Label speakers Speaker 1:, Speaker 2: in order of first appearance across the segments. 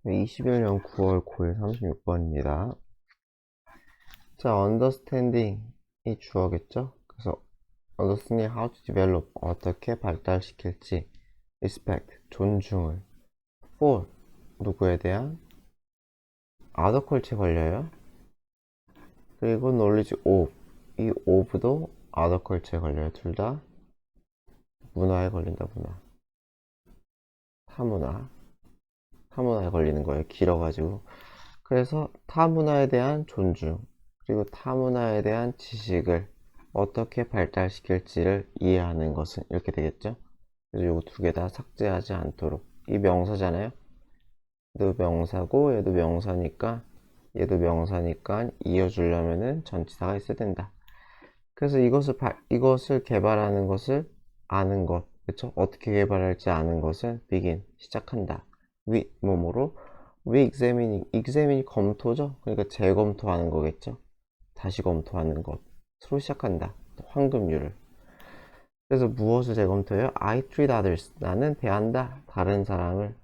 Speaker 1: 21년 9월 9일 36번입니다. 자, understanding이 주어겠죠? 그래서 understanding how to develop, 어떻게 발달시킬지, respect, 존중을, for, 누구에 대한, other culture에 걸려요. 그리고 knowledge of, 이 of도 other culture에 걸려요. 둘 다 문화에 걸린다, 문화. 타문화. 타문화에 걸리는 거예요. 길어가지고. 그래서 타문화에 대한 존중, 그리고 타문화에 대한 지식을 어떻게 발달시킬지를 이해하는 것은 이렇게 되겠죠. 그래서 요거 두 개 다 삭제하지 않도록. 이 명사잖아요. 얘도 명사고 얘도 명사니까 이어주려면은 전치사가 있어야 된다. 그래서 이것을 개발하는 것을 아는 것, 그쵸? 어떻게 개발할지 아는 것은 begin, 시작한다. 뭐뭐로 examining 검토죠. 그러니까 재검토하는 거겠죠. 다시 검토하는 것으로 시작한다. 황금률을. 그래서 무엇을 재검토해요? I treat others. 나는 대한다. 다른 사람을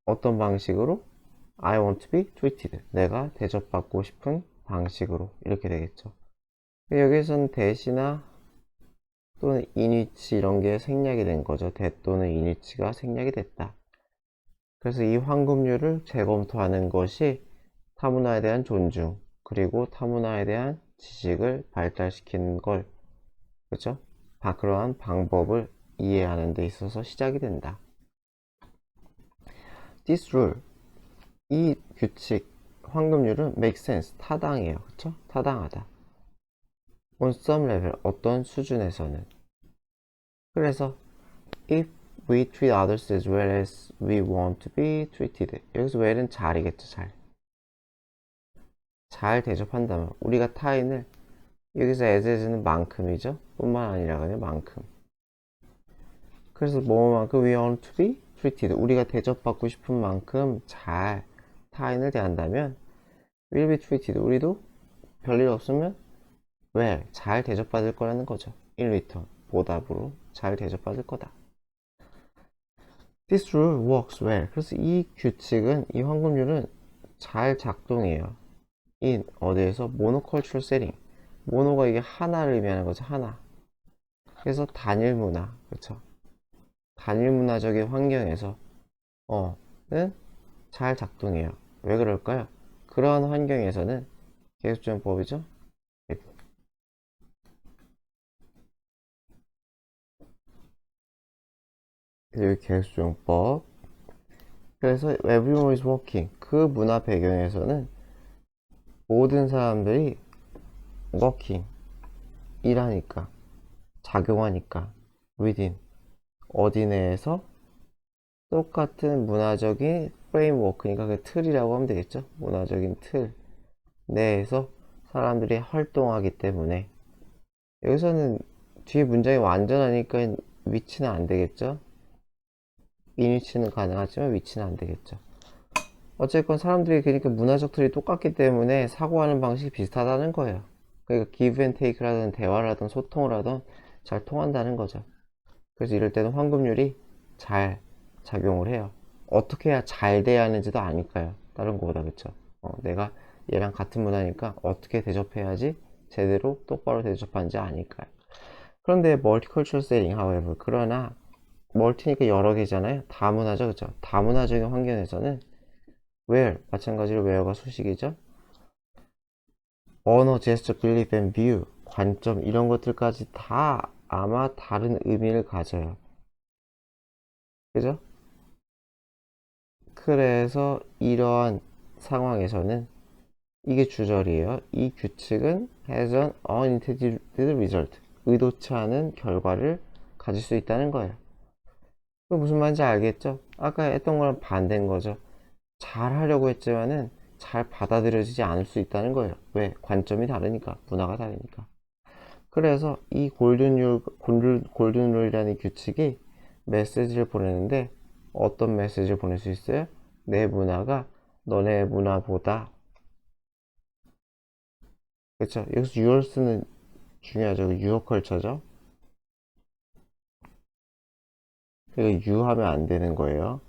Speaker 1: 어떤 방식으로? I want to be treated. 내가 대접받고 싶은 방식으로. 이렇게 되겠죠. 여기서는 대시나 또는 인위치 이런 게 생략이 된 거죠. 대 또는 인위치가 생략이 됐다. 그래서 이 황금률을 재검토하는 것이 타문화에 대한 존중, 그리고 타문화에 대한 지식을 발달시키는 걸, 그렇죠? 그러한 방법을 이해하는 데 있어서 시작이 된다. This rule, 이 규칙, 황금률은 make sense, 타당해요. 그렇죠? 타당하다. On some level, 어떤 수준에서는. 그래서 if we treat others as well as we want to be treated. 여기서 well은 잘이겠죠, 잘. 잘 대접한다면 우리가 타인을 여기서 as는 만큼이죠. 뿐만 아니라 그냥 만큼. 그래서 뭐만큼 we want to be treated. 우리가 대접받고 싶은 만큼 잘 타인을 대한다면 will be treated. 우리도 별일 없으면 well, 잘 대접받을 거라는 거죠. in return, 보답으로 잘 대접받을 거다. This rule works well. 그래서 이 규칙은, 이 황금률은 잘 작동해요. in 어디에서? monocultural setting. 모노가 이게 하나를 의미하는 거죠. 하나. 그래서 단일 문화, 그렇죠? 단일 문화적인 환경에서 는 잘 작동해요. 왜 그럴까요? 그러한 환경에서는 계속적용법이죠. 여기 계속적용법. 그래서 everyone is working. 그 문화 배경에서는 모든 사람들이 working, 일하니까, 작용하니까, within, 어디 내에서 똑같은 문화적인 프레임워크, 그러니까 그 틀이라고 하면 되겠죠. 문화적인 틀 내에서 사람들이 활동하기 때문에, 여기서는 뒤에 문장이 완전하니까 위치는 안 되겠죠. 인위치는 가능하지만 위치는 안 되겠죠. 어쨌건 사람들이 그러니까 문화적 틀이 똑같기 때문에 사고하는 방식이 비슷하다는 거예요. 그러니까 give and take라든 대화를 하든 소통을 하든 잘 통한다는 거죠. 그래서 이럴 때는 황금률이 잘 작용을 해요. 어떻게 해야 잘 돼야 하는지도 아니까요. 다른 거보다. 그쵸? 내가 얘랑 같은 문화니까 어떻게 대접해야지 제대로 똑바로 대접하는지 아니까요. 그런데 멀티컬처럴 세팅, however, 그러나 멀티니까 여러 개잖아요. 다문화죠, 그쵸? 다문화적인 환경에서는 where, 마찬가지로 where가 수식이죠. 언어, 제스처, belief and view, 관점 이런 것들까지 다 아마 다른 의미를 가져요. 그죠? 그래서 이러한 상황에서는 이게 주절이에요. 이 규칙은 has an unintended result. 의도치 않은 결과를 가질 수 있다는 거예요. 그 무슨 말인지 알겠죠? 아까 했던 거랑 반대인 거죠. 잘 하려고 했지만은 잘 받아들여지지 않을 수 있다는 거예요. 왜? 관점이 다르니까, 문화가 다르니까. 그래서 이 골든룰이라는 규칙이 메시지를 보내는데 어떤 메시지를 보낼 수 있어요? 내 문화가 너네 문화보다, 그쵸? 여기서 유얼스는 중요하죠. 유어 컬처죠. 그러니까 유하면 안 되는 거예요.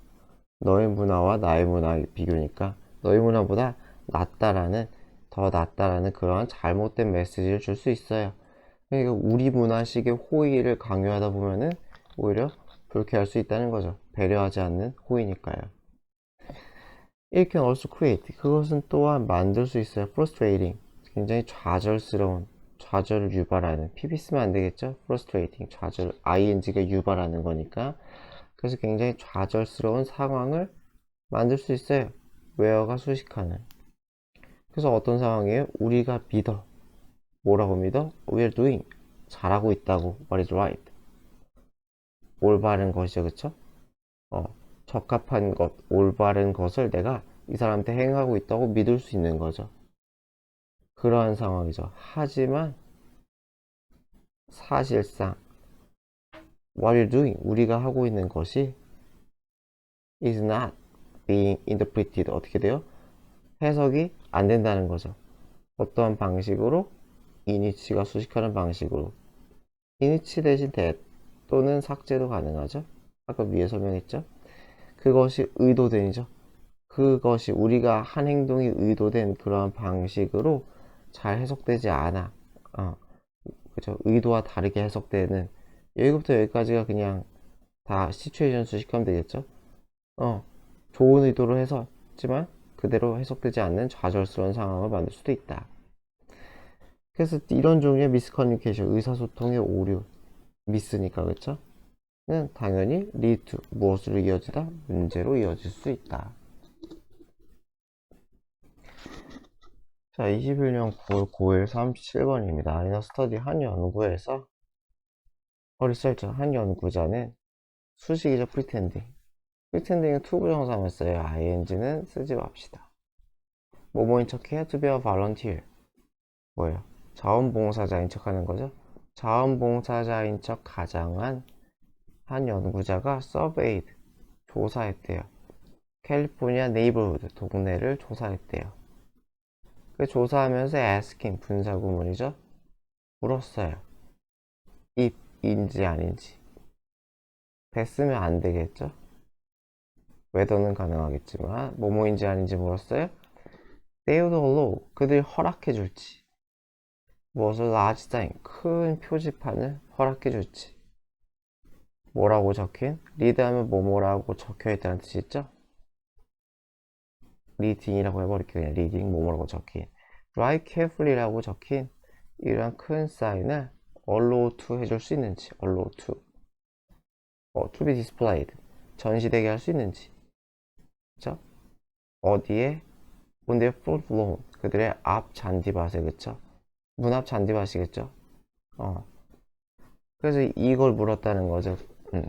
Speaker 1: 너의 문화와 나의 문화 비교니까 너의 문화보다 더 낫다라는 그런 잘못된 메시지를 줄 수 있어요. 그러니까 우리 문화식의 호의를 강요하다 보면은 오히려 불쾌할 수 있다는 거죠. 배려하지 않는 호의니까요. It can also create. 그것은 또한 만들 수 있어요. frustrating. 굉장히 좌절을 유발하는. PP 쓰면 안 되겠죠? frustrating. 좌절, ing가 유발하는 거니까. 그래서 굉장히 좌절스러운 상황을 만들 수 있어요. where가 수식하는. 그래서 어떤 상황이에요? 우리가 믿어. 뭐라고 믿어? We're doing. 잘하고 있다고. What is right. 올바른 것이죠. 그쵸? 어, 적합한 것, 올바른 것을 내가 이 사람한테 행하고 있다고 믿을 수 있는 거죠. 그러한 상황이죠. 하지만 사실상 what you're doing, 우리가 하고 있는 것이 is not being interpreted. 어떻게 돼요? 해석이 안 된다는 거죠. 어떠한 방식으로? init가 수식하는 방식으로. init 대신 that 또는 삭제도 가능하죠. 아까 위에 설명했죠. 그것이 의도된이죠. 그것이 우리가 한 행동이 의도된 그러한 방식으로 잘 해석되지 않아. 그죠? 의도와 다르게 해석되는. 여기부터 여기까지가 그냥 다 시츄에이션 수식하면 되겠죠? 좋은 의도로 해석했지만 그대로 해석되지 않는 좌절스러운 상황을 만들 수도 있다. 그래서 이런 종류의 미스커뮤니케이션, 의사소통의 오류, 미스니까 그쵸? 는 당연히 lead to, 무엇으로 이어지다? 문제로 이어질 수 있다. 자, 21년 9월 9일 37번입니다. 이너 스터디 한 연구에서 리서치 한 연구자는 수식이죠. pretending은 투부정사만 써요. ing는 쓰지 맙시다. 뭐뭐인 척해 to be a volunteer. 뭐예요? 자원봉사자인 척 하는 거죠. 자원봉사자인 척 가장한 한 연구자가 surveyed, 조사했대요. 캘리포니아 네이버후드, 동네를 조사했대요. 그 조사하면서 asking, 분사구문이죠. 물었어요. if인지 아닌지. 됐으면 안 되겠죠. whether는 가능하겠지만 뭐뭐인지 아닌지 물었어요. they would allow, 그들이 허락해 줄지. 무엇을 large sign, 큰 표지판을 허락해 줄지. 뭐라고 적힌? 리드하면 뭐뭐라고 적혀있다는 뜻이 있죠? 리딩이라고 해버릴게요. 그냥 리딩 뭐뭐라고 적힌. write carefully라고 적힌 이러한 큰 사인을 allow to 해줄 수 있는지. allow to. to be displayed. 전시되게 할 수 있는지. 그쵸? 어디에? on their front lawn. 그들의 앞 잔디밭에, 그쵸? 문 앞 잔디밭이겠죠? 그래서 이걸 물었다는 거죠.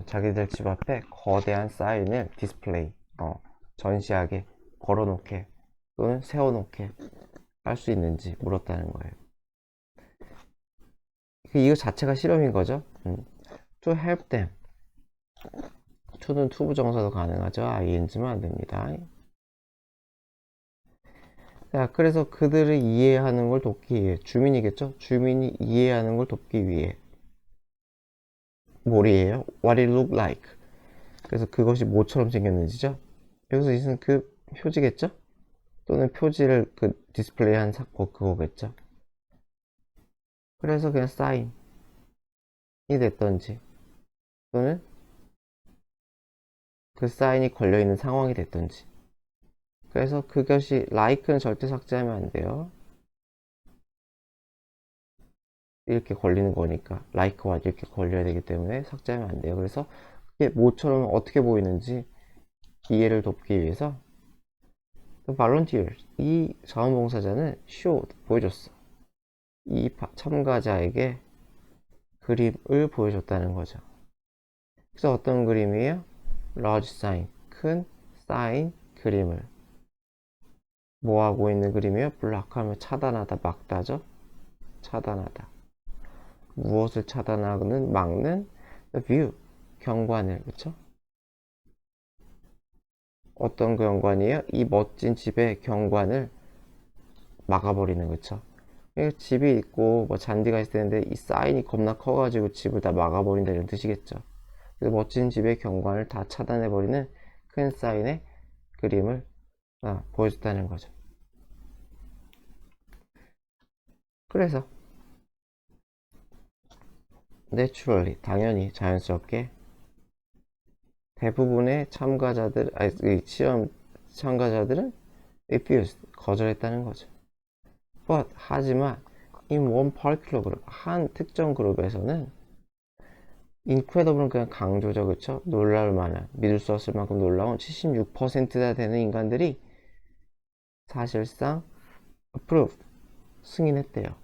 Speaker 1: 자기들 집 앞에 거대한 사인을 디스플레이, 전시하게, 걸어놓게, 또는 세워놓게 할 수 있는지 물었다는 거예요. 이거 자체가 실험인 거죠. To help them. to는 투부정사도 가능하죠. ing만 안 됩니다. 자, 그래서 그들을 이해하는 걸 돕기 위해, 주민이겠죠? 주민이 이해하는 걸 돕기 위해 뭘이에요? What it look like. 그래서 그것이 뭐처럼 생겼는지죠? 여기서 이것은 그 표지겠죠? 또는 표지를 그 디스플레이한 그거겠죠? 그래서 그냥 사인이 됐던지 또는 그 사인이 걸려있는 상황이 됐던지. 그래서 그것이 like는 절대 삭제하면 안 돼요. 이렇게 걸리는 거니까 like와 이렇게 걸려야 되기 때문에 삭제하면 안 돼요. 그래서 그게 뭐처럼 어떻게 보이는지 이해를 돕기 위해서 volunteers, 이 자원봉사자는 showed, 보여줬어. 이 참가자에게 그림을 보여줬다는 거죠. 그래서 어떤 그림이에요? large sign, 큰 사인 그림을. 뭐 하고 있는 그림이에요? 블락하면 차단하다, 막다죠? 차단하다. 무엇을 차단하는, 막는? the view, 경관을, 그쵸? 어떤 경관이에요? 이 멋진 집의 경관을 막아버리는, 그쵸? 집이 있고 뭐 잔디가 있을 텐데 이 사인이 겁나 커가지고 집을 다 막아버린다 이런 뜻이겠죠. 그래서 멋진 집의 경관을 다 차단해버리는 큰 사인의 그림을 보여줬다는 거죠. 그래서 naturally, 당연히 자연스럽게 대부분의 시험 참가자들은 refused, 거절했다는 거죠. But, 하지만 in one particular group, 한 특정 그룹에서는 incredible은 그냥 강조죠, 그쵸? 놀라울 만한, 믿을 수 없을 만큼 놀라운 76%나 되는 인간들이 사실상 approved, 승인했대요.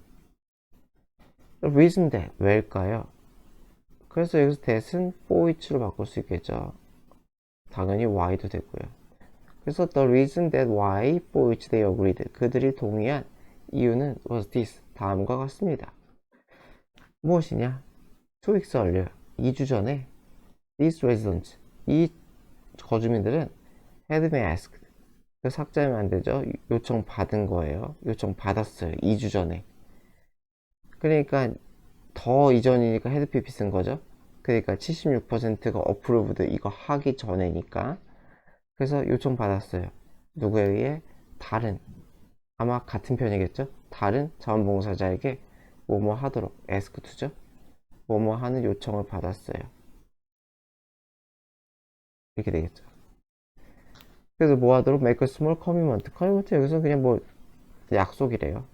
Speaker 1: The reason that, 왜일까요? 그래서 여기서 that은 for which로 바꿀 수 있겠죠. 당연히 why도 되고요. 그래서 the reason that why for which they agreed, 그들이 동의한 이유는 was this, 다음과 같습니다. 무엇이냐? 2 weeks earlier, 2주 전에 these residents, 이 거주민들은 had been asked, 그 삭제하면 안 되죠. 요청 받은 거예요. 요청 받았어요. 2주 전에. 그러니까 더 이전이니까 had pp 쓴 거죠. 그러니까 76%가 approved, 이거 하기 전에니까. 그래서 요청 받았어요. 누구에 의해? 다른, 아마 같은 편이겠죠. 다른 자원봉사자에게 뭐뭐 하도록 ask to죠. 뭐뭐 하는 요청을 받았어요. 이렇게 되겠죠. 그래서 뭐 하도록? make a small commitment. commitment 여기서 그냥 뭐 약속이래요.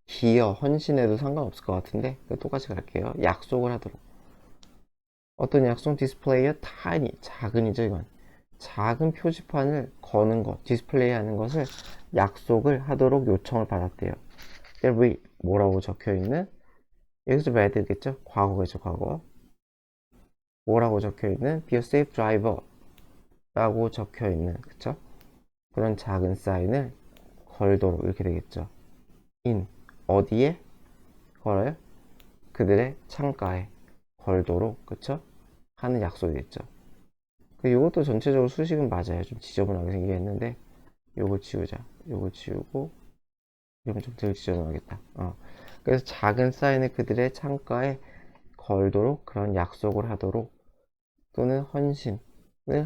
Speaker 1: 기여, 헌신해도 상관없을 것 같은데 똑같이 갈게요. 약속을 하도록. 어떤 약속? 디스플레이어 tiny, 작은이죠. 이건 작은 표지판을 거는 것, 디스플레이 하는 것을 약속을 하도록 요청을 받았대요. there 뭐라고 적혀있는, 여기서 red겠죠? 과거겠죠, 과거. 뭐라고 적혀있는? be a safe driver 라고 적혀있는, 그쵸? 그런 작은 사인을 걸도록, 이렇게 되겠죠. in, 어디에 걸어요? 그들의 창가에 걸도록, 그쵸? 하는 약속이겠죠. 요것도 전체적으로 수식은 맞아요. 좀 지저분하게 생기게 했는데 요거 지우자. 요거 지우고 이러면 좀 덜 지저분하겠다. 그래서 작은 사인을 그들의 창가에 걸도록, 그런 약속을 하도록, 또는 헌신을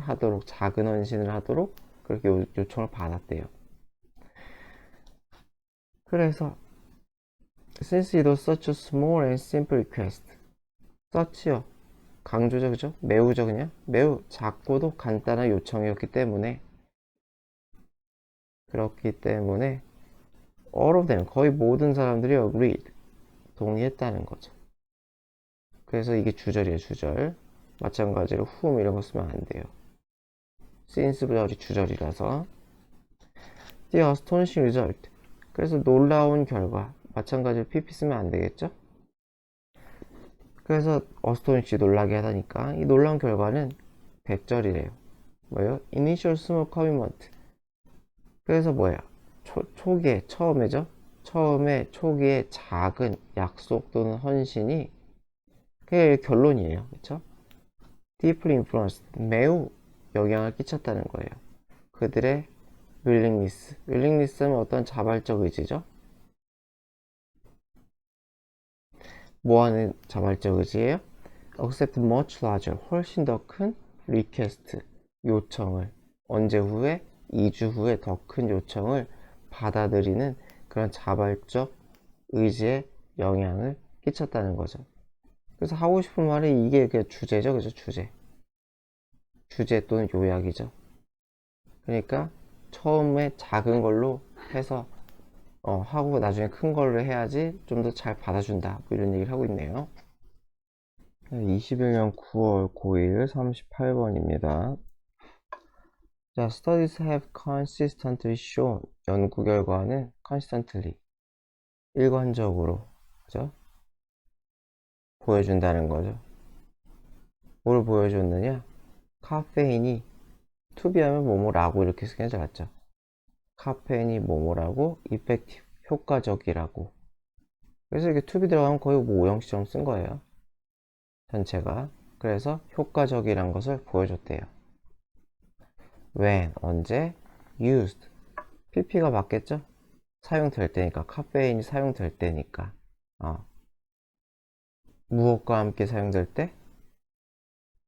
Speaker 1: 하도록, 작은 헌신을 하도록 그렇게 요청을 받았대요. 그래서 since it was such a small and simple request, such요, 강조죠, 그죠? 매우죠, 그냥 매우 작고도 간단한 요청이었기 때문에, all of them, 거의 모든 사람들이 agreed, 동의했다는 거죠. 그래서 이게 주절이에요, 주절. 마찬가지로 whom 이런 거 쓰면 안 돼요. since절이 주절이라서. The astonishing result, 그래서 놀라운 결과. 마찬가지로 pp 쓰면 안 되겠죠? 그래서 astonish, 놀라게 하다니까 이 놀라운 결과는 100절이래요. 뭐예요? initial small commitment. 그래서 뭐야? 초기에, 처음에죠? 초기에 작은 약속 또는 헌신이, 그게 결론이에요. 그쵸? deeply influenced, 매우 영향을 끼쳤다는 거예요. 그들의 willingness는 어떤 자발적 의지죠? 뭐하는 자발적 의지예요? accept much larger, 훨씬 더 큰 request, 요청을. 언제 후에? 2주 후에 더 큰 요청을 받아들이는 그런 자발적 의지에 영향을 끼쳤다는 거죠. 그래서 하고 싶은 말이 이게 그 주제죠, 그죠? 주제 또는 요약이죠. 그러니까 처음에 작은 걸로 해서 하고 나중에 큰 걸로 해야지 좀 더 잘 받아준다, 뭐 이런 얘기를 하고 있네요. 21년 9월 고1 38번입니다. 자, studies have consistently shown, 연구 결과는 consistently, 일관적으로, 그죠? 보여준다는 거죠. 뭘 보여줬느냐? 카페인이, 투비하면 뭐뭐라고 이렇게 쓰는 게 낫죠. 카페인이 뭐뭐라고, effective, 효과적이라고. 그래서 이렇게 투비 들어가면 거의 뭐 오형식처럼 쓴 거예요, 전체가. 그래서 효과적이란 것을 보여줬대요. when, 언제, used, pp가 맞겠죠? 사용될 때니까, 카페인이 사용될 때니까. 무엇과 함께 사용될 때?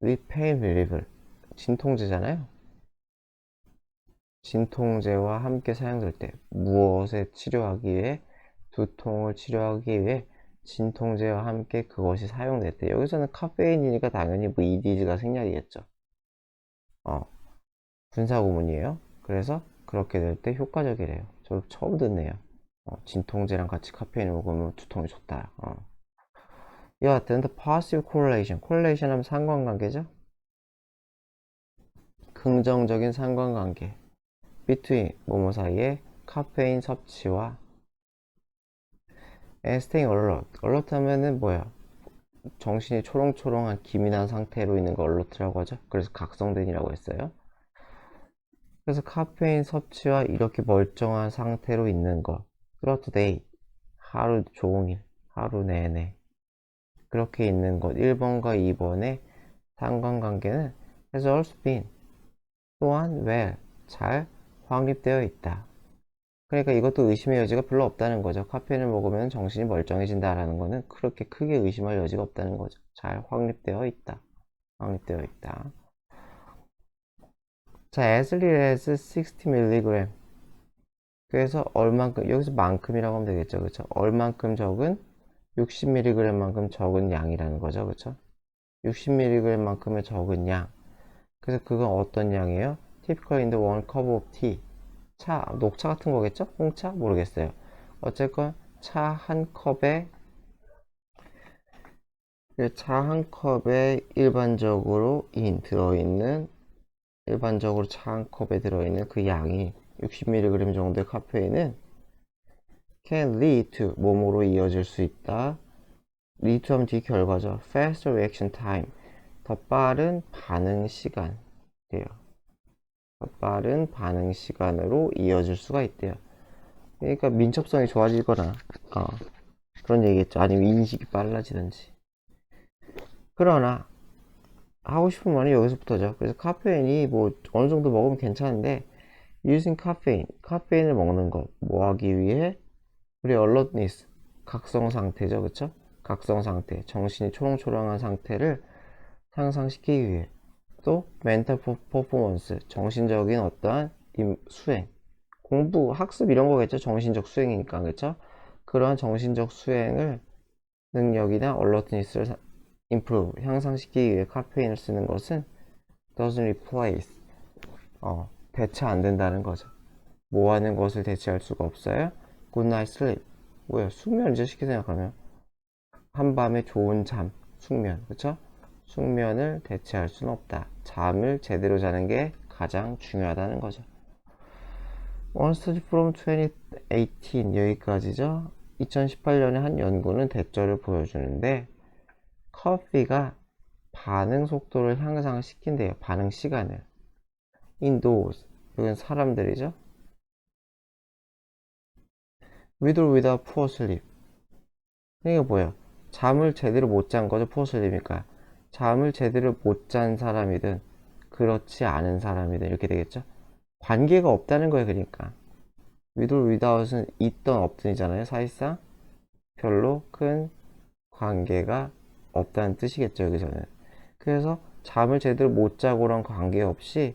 Speaker 1: with pain reliever, 진통제잖아요. 진통제와 함께 사용될 때 무엇에 치료하기 위해? 두통을 치료하기 위해 진통제와 함께 그것이 사용될 때 여기서는 카페인이니까 당연히 뭐 ED가 생략이겠죠. 분사구문이에요. 그래서 그렇게 될 때 효과적이래요. 저 처음 듣네요. 진통제랑 같이 카페인을 먹으면 두통이 좋다. 여하튼 the positive correlation. correlation 하면 상관관계죠. 긍정적인 상관관계. between 뭐뭐 사이에 카페인 섭취와 and staying alert. alert 하면은 뭐야? 정신이 초롱초롱한 기민한 상태로 있는 거 alert라고 하죠. 그래서 각성된이라고 했어요. 그래서 카페인 섭취와 이렇게 멀쩡한 상태로 있는 거 throughout the day. 하루 종일, 하루 내내 그렇게 있는 것 1번과 2번의 상관관계는 has also been 또한 well, 잘 확립되어 있다. 그러니까 이것도 의심의 여지가 별로 없다는 거죠. 카페인을 먹으면 정신이 멀쩡해진다라는 거는 그렇게 크게 의심할 여지가 없다는 거죠. 잘 확립되어 있다. 확립되어 있다. 자, as little as 60mg. 그래서 얼만큼, 여기서 만큼이라고 하면 되겠죠. 그쵸? 얼만큼 적은 60mg만큼 적은 양이라는 거죠. 그쵸? 60mg만큼의 적은 양. 그래서 그건 어떤 양이에요? Typical in the one cup of tea. 차, 녹차 같은 거겠죠? 홍차? 모르겠어요. 어쨌건 차 한 컵에 일반적으로 들어있는 일반적으로 차 한 컵에 들어있는 그 양이 60mg 정도의 카페인은 can lead to 뭐뭐로 이어질 수 있다. lead to 하면 뒤 결과죠. faster reaction time 더 빠른 반응 시간 돼요. 더 빠른 반응 시간으로 이어질 수가 있대요. 그러니까 민첩성이 좋아지거나 그런 얘기겠죠. 아니면 인식이 빨라지든지. 그러나 하고 싶은 말이 여기서부터죠. 그래서 카페인이 뭐 어느 정도 먹으면 괜찮은데 using 카페인을 먹는 것 뭐 하기 위해? 우리 alertness 각성 상태죠. 그쵸? 각성 상태 정신이 초롱초롱한 상태를 상상시키기 위해 또 mental performance 정신적인 어떠한 수행 공부 학습 이런 거겠죠. 정신적 수행이니까 그쵸? 그러한 정신적 수행을 능력이나 alertness를 improve 향상시키기 위해 카페인을 쓰는 것은 doesn't replace 대체 안 된다는 거죠. 뭐 하는 것을 대체할 수가 없어요? good night sleep 뭐야 숙면이죠. 쉽게 생각하면 한밤의 좋은 잠 숙면 그쵸? 숙면을 대체할 수는 없다. 잠을 제대로 자는 게 가장 중요하다는 거죠. One study from 2018 여기까지죠. 2018년에 한 연구는 대조를 보여주는데 커피가 반응 속도를 향상시킨대요. 반응 시간을. Indoors 이건 사람들이죠. With or without poor sleep. 이게 뭐예요? 잠을 제대로 못 잔 거죠. poor sleep이니까. 잠을 제대로 못 잔 사람이든 그렇지 않은 사람이든 이렇게 되겠죠. 관계가 없다는 거예요. 그러니까. with or without은 있던 없든이잖아요. 사실상 별로 큰 관계가 없다는 뜻이겠죠. 여기서는. 그래서 잠을 제대로 못 자고랑 관계없이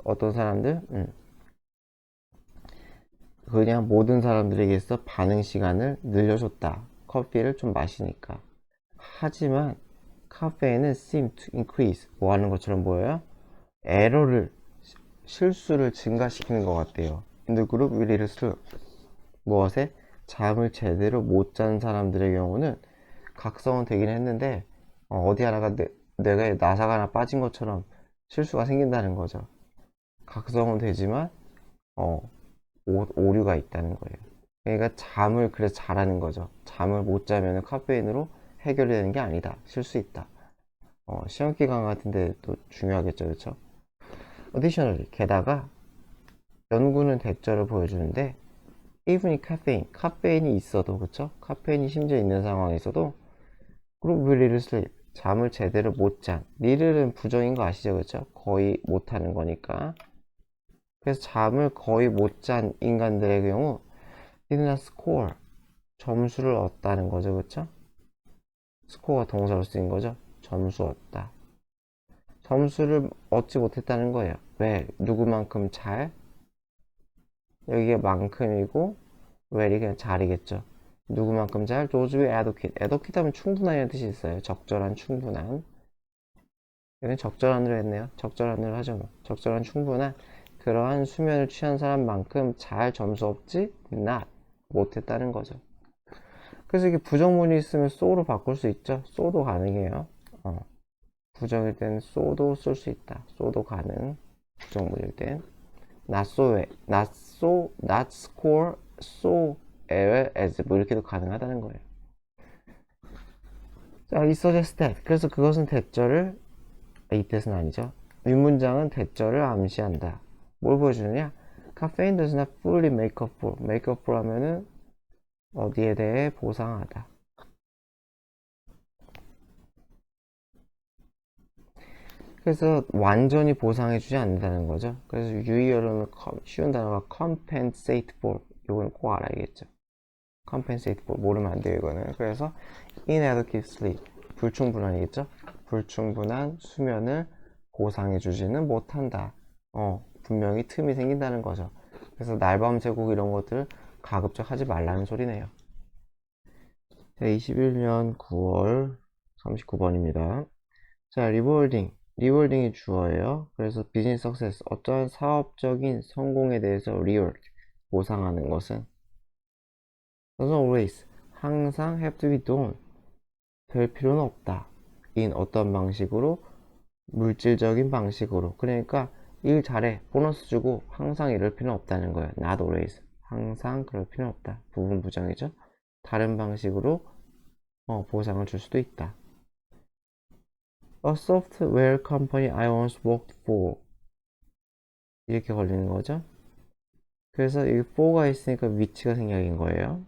Speaker 1: 어떤 사람들 그냥 모든 사람들에게서 반응 시간을 늘려줬다. 커피를 좀 마시니까. 하지만 카페인은 seem to increase 뭐 하는 것처럼 보여요? 에러를 실수를 증가시키는 것 같대요. In the group with little sleep 무엇에? 잠을 제대로 못 잔 사람들의 경우는 각성은 되긴 했는데 어디 하나가 내가 나사가 하나 빠진 것처럼 실수가 생긴다는 거죠. 각성은 되지만 오류가 있다는 거예요. 그러니까 잠을 그래서 잘하는 거죠. 잠을 못 자면 카페인으로 해결되는 게 아니다. 실수 있다. 시험 기간 같은데 또 중요하겠죠, 그렇죠? Additionally, 게다가 연구는 대조를 보여주는데 even 카페인이 있어도 그렇죠? 카페인이 심지어 있는 상황에서도 group will little sleep 잠을 제대로 못 잔. little은 부정인 거 아시죠, 그렇죠? 거의 못하는 거니까. 그래서 잠을 거의 못 잔 인간들의 경우 did not score 점수를 얻다는 거죠. 그쵸? 스코어가 동사로 쓰인 거죠. 점수 얻다. 점수를 얻지 못했다는 거예요. 왜? 누구만큼 잘? 여기가 만큼이고 well이 그냥 잘이겠죠. 누구만큼 잘? those who adequate. adequate 하면 충분한이라는 뜻이 있어요. 적절한, 충분한. 여기는 적절한으로 했네요. 적절한으로 하죠 뭐. 적절한, 충분한 그러한 수면을 취한 사람만큼 잘 점수 없지? not. 못했다는 거죠. 그래서 이게 부정문이 있으면 so로 바꿀 수 있죠. so도 가능해요. 부정일 땐 so도 쓸 수 있다. so도 가능. 부정문일 땐 not so well, not so, not score so well as 뭐 이렇게도 가능하다는 거예요. 자, 이 suggest that. 그래서 그것은 대절을 이 뜻은 아니죠. 윗문장은 대절을 암시한다. 뭘 보여주느냐? Caffeine does not fully make up for. make up for 하면은 어디에 대해 보상하다. 그래서 완전히 보상해주지 않는다는 거죠. 그래서 유의어로는 쉬운 단어가 compensate for. 이건 꼭 알아야겠죠. compensate for. 모르면 안 돼요, 이거는. 그래서 inadequate sleep. 불충분한이겠죠? 불충분한 수면을 보상해주지는 못한다. 분명히 틈이 생긴다는 거죠. 그래서 날밤 제국 이런 것들 가급적 하지 말라는 소리네요. 자, 21년 9월 39번입니다. 자, 리월딩이 주어예요. 그래서 비즈니스 석세스, 어떠한 사업적인 성공에 대해서 리워드, 보상하는 것은 doesn't always, 항상 have to be done, 될 필요는 없다. in 어떤 방식으로, 물질적인 방식으로. 그러니까 일 잘해, 보너스 주고 항상 이럴 필요는 없다는 거예요. not always, 항상 그럴 필요는 없다. 부분 부정이죠. 다른 방식으로 보상을 줄 수도 있다. A software company I once worked for, 이렇게 걸리는 거죠. 그래서 이 for가 있으니까 위치가 생략인 거예요.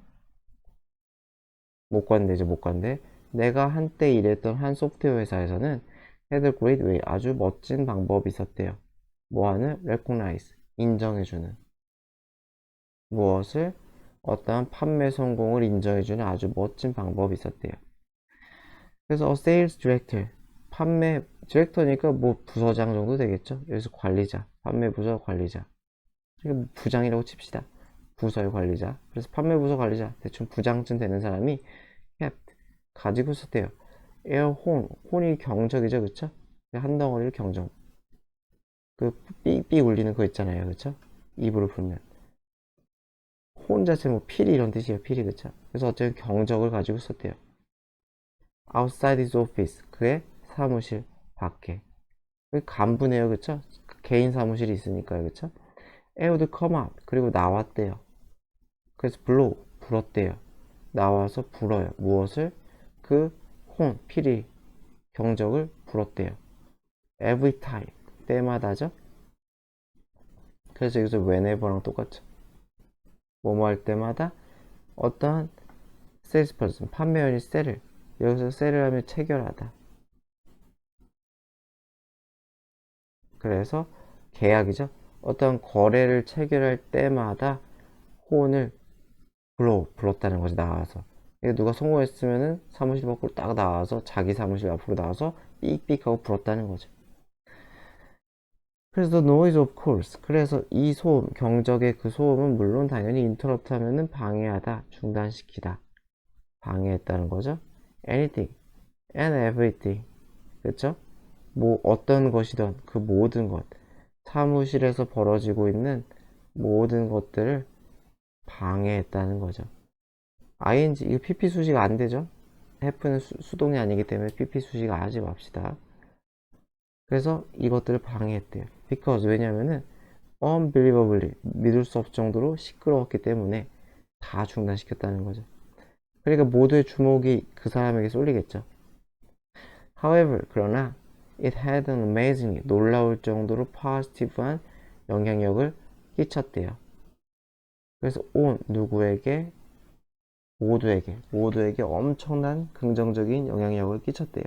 Speaker 1: 목관대죠, 목관대. 내가 한때 일했던 한 소프트웨어 회사에서는 had a great way, 아주 멋진 방법이 있었대요. 뭐하는? recognize, 인정해주는. 무엇을? 어떠한 판매 성공을 인정해주는 아주 멋진 방법이 있었대요. 그래서 a sales director, 판매 디렉터니까 뭐 부서장 정도 되겠죠. 여기서 관리자, 판매 부서 관리자. 부장이라고 칩시다. 부서의 관리자. 그래서 판매 부서 관리자, 대충 부장쯤 되는 사람이 kept, 가지고 있었대요. 에어혼, 혼이 경적이죠, 그쵸? 한 덩어리를 경적. 그 삑삑 울리는 거 있잖아요, 그쵸? 입으로 불면. 혼 자체 뭐 피리 이런 뜻이에요, 피리, 그쵸? 그래서 어쨌든 경적을 가지고 있었대요. outside his office, 그의 사무실 밖에. 간부네요, 그쵸? 개인 사무실이 있으니까요, 그쵸? would come out, 그리고 나왔대요. 그래서 blow, 불었대요. 나와서 불어요. 무엇을? 그 혼, 피리, 경적을 불었대요. every time, 때마다죠? 그래서 여기서 whenever랑 똑같죠. 뭐뭐 할 때마다 어떠한 salesperson, 판매원이 셀을, 여기서 셀을 하면 체결하다. 그래서 계약이죠. 어떤 거래를 체결할 때마다 혼을 불었다는 거지, 나와서. 누가 성공했으면은 사무실 밖으로 딱 나와서 자기 사무실 앞으로 나와서 삑삑 하고 불었다는 거죠. 그래서 noise of course, 그래서 이 소음, 경적의 그 소음은 물론 당연히 interrupt 하면은 방해하다, 중단시키다, 방해했다는 거죠. anything and everything, 그쵸? 뭐 어떤 것이든 그 모든 것, 사무실에서 벌어지고 있는 모든 것들을 방해했다는 거죠. ing, 이거 pp 수식 안 되죠? have는 수동이 아니기 때문에 pp 수식 하지 맙시다. 그래서 이것들을 방해했대요. because, 왜냐면은 unbelievably, 믿을 수 없을 정도로 시끄러웠기 때문에 다 중단시켰다는 거죠. 그러니까 모두의 주목이 그 사람에게 쏠리겠죠. However, 그러나 it had an amazingly, 놀라울 정도로 positive한 영향력을 끼쳤대요. 그래서 on, 누구에게? 모두에게 엄청난 긍정적인 영향력을 끼쳤대요.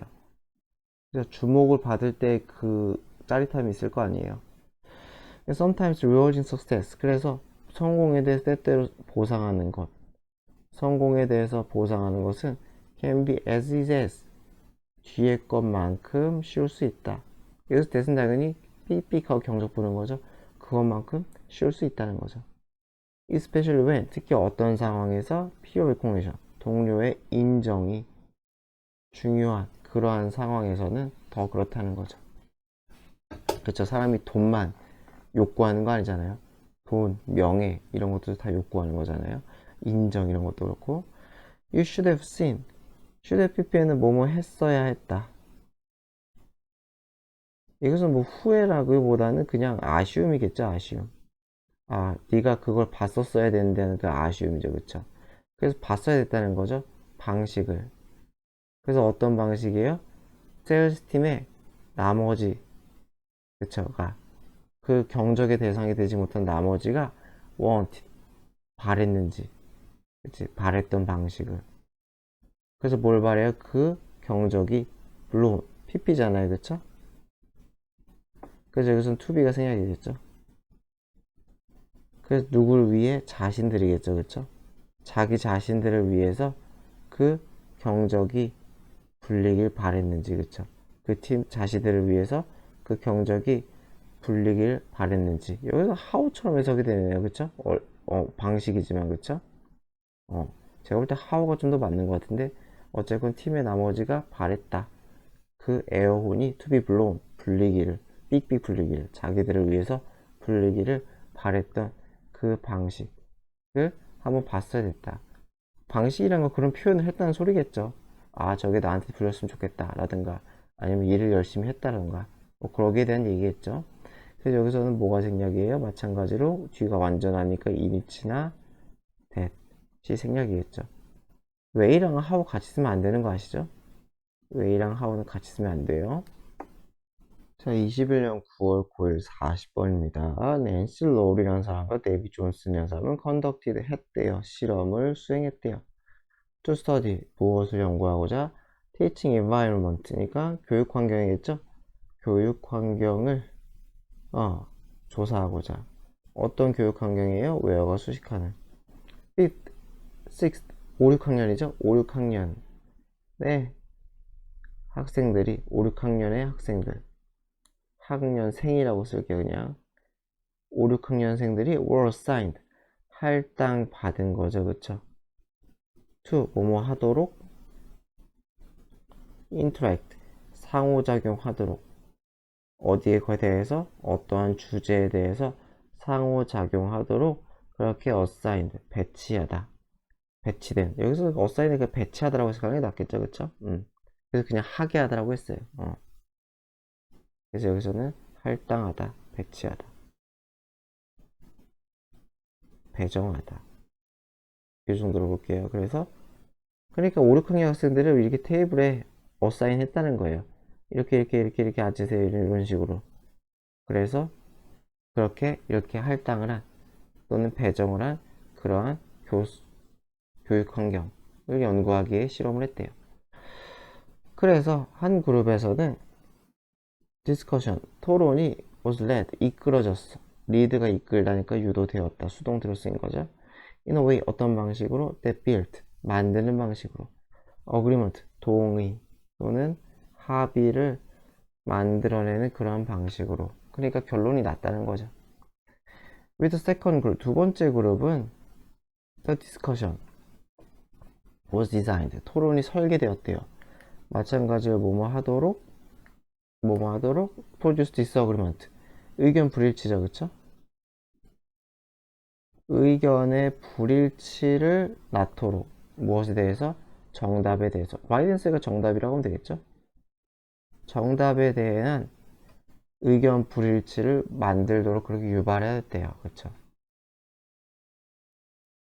Speaker 1: 그래서 주목을 받을 때 그 짜릿함이 있을 거 아니에요. Sometimes rewarding success, 그래서 성공에 대해서 때때로 보상하는 것, 성공에 대해서 보상하는 것은 can be as easy as, 뒤에 것만큼 쉬울 수 있다. 여기서 that은 당연히 삑삑하고 경적 부는 거죠. 그것만큼 쉬울 수 있다는 거죠. especially when, 특히 어떤 상황에서 peer recognition, 동료의 인정이 중요한 그러한 상황에서는 더 그렇다는 거죠. 그렇죠. 사람이 돈만 욕구하는 거 아니잖아요. 돈, 명예 이런 것도 다 욕구하는 거잖아요. 인정 이런 것도 그렇고. You should have seen. should have pp는 뭐뭐 했어야 했다. 이것은 뭐 후회라기보다는 그냥 아쉬움이겠죠. 아쉬움. 아, 네가 그걸 봤었어야 되는데는 그 아쉬움이죠. 그쵸? 그래서 봤어야 됐다는 거죠. 방식을. 그래서 어떤 방식이에요? 세일즈 팀의 나머지, 그쵸?가 그 경적의 대상이 되지 못한 나머지가 want, 바랬는지, 그치? 바랬던 방식을. 그래서 뭘 바래요? 그 경적이 물론 pp잖아요. 그쵸? 그래서 여기서는 to be가 생략이 됐죠. 그래서 누굴 위해? 자신들이겠죠. 그쵸? 자기 자신들을 위해서 그 경적이 불리길 바랬는지. 그쵸? 그 팀 자신들을 위해서 그 경적이 불리길 바랬는지. 여기서 how처럼 해석이 되네요. 그쵸? 방식이지만. 그쵸? 제가 볼 때 how가 좀 더 맞는 것 같은데 어쨌건 팀의 나머지가 바랬다. 그 에어혼이 to be blown, 불리기를, 삑삑 불리기를, 자기들을 위해서 불리기를 바랬던 그 방식을 한번 봤어야 됐다. 방식이란 건 그런 표현을 했다는 소리겠죠. 아, 저게 나한테 불렸으면 좋겠다 라든가 아니면 일을 열심히 했다던가 뭐 그러기에 대한 얘기겠죠. 그래서 여기서는 뭐가 생략이에요? 마찬가지로 뒤가 완전하니까 이니치나 that이 생략이겠죠. way랑 how 같이 쓰면 안 되는 거 아시죠? way랑 how는 같이 쓰면 안 돼요. 자, 21년 9월 9일 40번입니다. 낸시 로울이라는 사람과 데이비 존슨이라는 사람은 conducted 했대요. 실험을 수행했대요. to study, 무엇을 연구하고자? teaching environment니까 교육 환경이겠죠? 교육 환경을 조사하고자. 어떤 교육 환경이에요? where가 수식하는. 5th, 6th, 5, 6학년이죠? 5, 6학년. 네. 학생들이, 5, 6학년의 학생들. 학년생이라고 쓸게요, 그냥. 5, 6학년생들이 were assigned. 할당 받은 거죠, 그쵸? to, 뭐뭐 하도록. interact, 상호작용하도록. 어디에 대해서? 어떠한 주제에 대해서 상호작용하도록 그렇게 assigned, 배치하다. 배치된. 여기서 assigned가 배치하다라고 해석하는 게 낫겠죠, 그쵸? 그래서 그냥 하게 하다라고 했어요. 그래서 여기서는 할당하다, 배치하다, 배정하다. 이 정도로 볼게요. 그래서 그러니까 5, 6학년 학생들을 이렇게 테이블에 어사인 했다는 거예요. 이렇게 앉으세요. 이런 식으로. 그래서 그렇게 이렇게 할당을 한 또는 배정을 한 그러한 교육 환경을 연구하기 위해 실험을 했대요. 그래서 한 그룹에서는 디스커션, 토론이 was led, 이끌어졌어. 리드가 이끌다니까 유도되었다. 수동태로 쓰인 거죠. In a way, 어떤 방식으로? That built, 만드는 방식으로. Agreement, 동의 또는 합의를 만들어내는 그런 방식으로. 그러니까 결론이 났다는 거죠. With the second group, 두 번째 그룹은 The discussion was designed, 토론이 설계되었대요. 마찬가지로 뭐뭐 하도록 produce disagreement, 의견 불일치죠. 그쵸? 의견의 불일치를 낳도록 무엇에 대해서? 정답에 대해서. 바이든스가 정답이라고 하면 되겠죠? 정답에 대한 의견 불일치를 만들도록 그렇게 유발해야 했대요. 그쵸?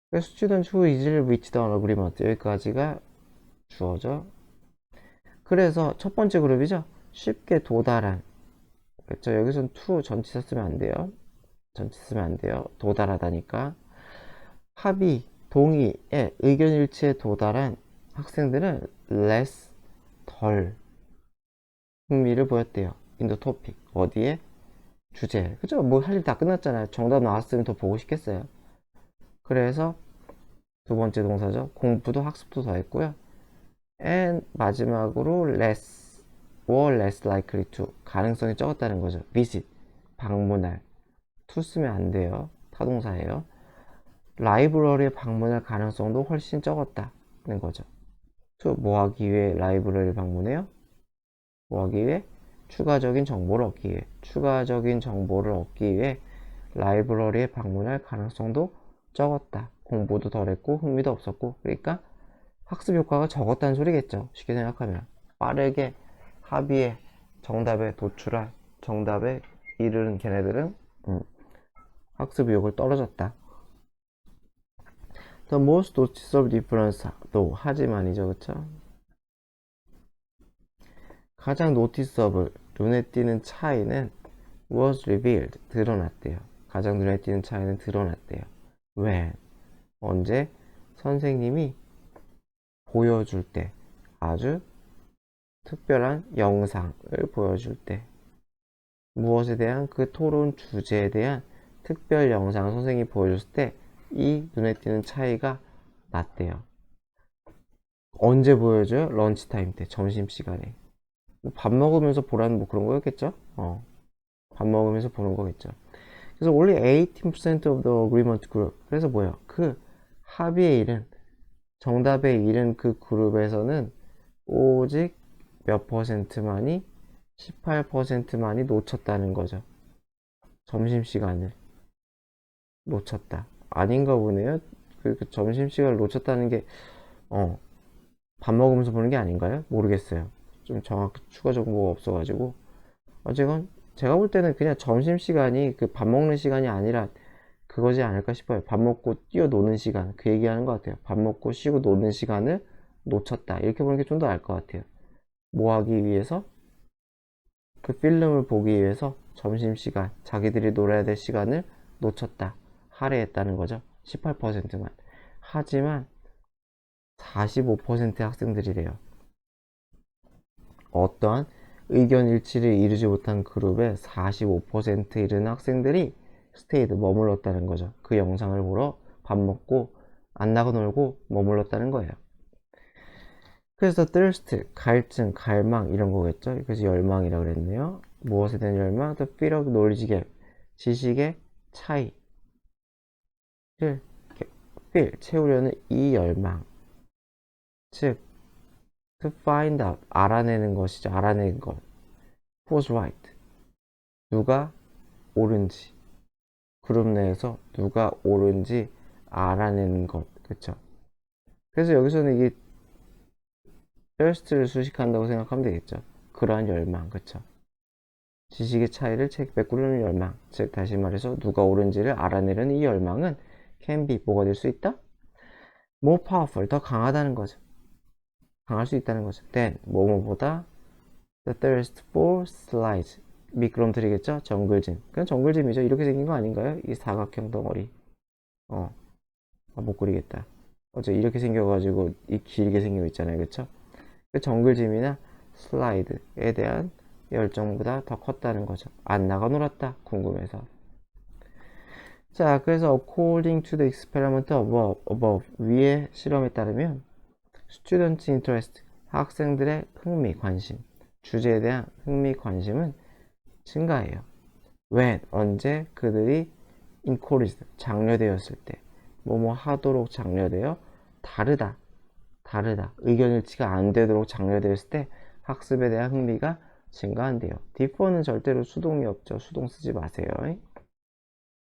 Speaker 1: 그래서 student who easily reached an agreement, 여기까지가 주어져. 그래서 첫 번째 그룹이죠. 쉽게 도달한. 그쵸? 여기선 to 전치사 쓰면 안 돼요. 전치사 쓰면 안 돼요. 도달하다니까. 합의, 동의에 의견 일치에 도달한 학생들은 less, 덜 흥미를 보였대요. in the topic, 어디에? 주제. 그죠? 뭐 할 일 다 끝났잖아요. 정답 나왔으면 더 보고 싶겠어요. 그래서 두 번째 동사죠. 공부도 학습도 더 했고요. and 마지막으로 less, were less likely to 가능성이 적었다는 거죠. visit 방문할 to 쓰면 안 돼요. 타동사예요. 라이브러리에 방문할 가능성도 훨씬 적었다는 거죠. to 뭐 하기 위해 라이브러리를 방문해요? 뭐 하기 위해? 추가적인 정보를 얻기 위해. 추가적인 정보를 얻기 위해 라이브러리에 방문할 가능성도 적었다. 공부도 덜했고 흥미도 없었고. 그러니까 학습 효과가 적었다는 소리겠죠. 쉽게 생각하면 빠르게 합의에 정답에 도출할 정답에 이르는 걔네들은 학습 의욕을 떨어졌다. The most noticeable difference 또 하지만이죠, 그쵸? 가장 noticeable 눈에 띄는 차이는 was revealed 드러났대요. 가장 눈에 띄는 차이는 드러났대요. when 언제 선생님이 보여줄 때 아주 특별한 영상을 보여줄 때 무엇에 대한 그 토론 주제에 대한 특별 영상을 선생님이 보여줬을 때 이 눈에 띄는 차이가 났대요. 언제 보여줘요? 런치타임 때 점심시간에 밥 먹으면서 보라는 뭐 그런 거였겠죠? 밥 먹으면서 보는 거겠죠. 그래서 only 18% of the agreement group 그래서 뭐예요? 그 합의에 이른 정답에 이른 그 그룹에서는 오직 몇 퍼센트만이 18%만이 놓쳤다는 거죠. 점심시간을 놓쳤다. 아닌가 보네요. 그 점심시간을 놓쳤다는 게 밥 먹으면서 보는 게 아닌가요? 모르겠어요. 좀 정확히 추가 정보가 없어가지고 어쨌건 제가 볼 때는 그냥 점심시간이 그 밥 먹는 시간이 아니라 그거지 않을까 싶어요. 밥 먹고 뛰어노는 시간 그 얘기하는 것 같아요. 밥 먹고 쉬고 노는 시간을 놓쳤다. 이렇게 보는 게 좀 더 나을 것 같아요. 뭐 하기 위해서? 그 필름을 보기 위해서 점심시간 자기들이 놀아야 될 시간을 놓쳤다. 할애했다는 거죠. 18%만. 하지만 45%의 학생들이래요. 어떠한 의견 일치를 이루지 못한 그룹의 45% 이르는 학생들이 스테이드 머물렀다는 거죠. 그 영상을 보러 밥 먹고 안 나가 놀고 머물렀다는 거예요. 그래서 thirst, 갈증, 갈망 이런 거겠죠. 그래서 열망이라고 그랬네요. 무엇에 대한 열망? The fear of knowledge gap, 지식의 차이를 feel, 채우려는 이 열망. 즉, to find out, 알아내는 것이죠. 알아내는 것. Who's right? 누가 옳은지. 그룹 내에서 누가 옳은지 알아내는 것. 그쵸? 그래서 여기서는 이게 thirst를 수식한다고 생각하면 되겠죠. 그러한 열망. 그쵸? 지식의 차이를 베꾸려는 열망. 즉, 다시 말해서 누가 옳은지를 알아내려는 이 열망은 can be, 뭐가 될 수 있다? more powerful, 더 강하다는 거죠. 강할 수 있다는 거죠. then, 뭐뭐보다 the thirst for slides, 미끄럼틀이겠죠? 정글짐. 그냥 정글짐이죠. 이렇게 생긴 거 아닌가요? 이 사각형 덩어리. 못 그리겠다. 어째 이렇게 생겨가지고 이 길게 생겨 있잖아요. 그쵸? 그 정글짐이나 슬라이드에 대한 열정보다 더 컸다는 거죠. 안 나가 놀았다. 궁금해서. 자, 그래서 according to the experiment above 위의 실험에 따르면 student interest, 학생들의 흥미, 관심, 주제에 대한 흥미, 관심은 증가해요. when, 언제 그들이 encouraged, 장려되었을 때, 뭐뭐 하도록 장려되어 다르다, 의견 일치가 안 되도록 장려되었을 때 학습에 대한 흥미가 증가한대요. differ는 절대로 수동이 없죠. 수동 쓰지 마세요.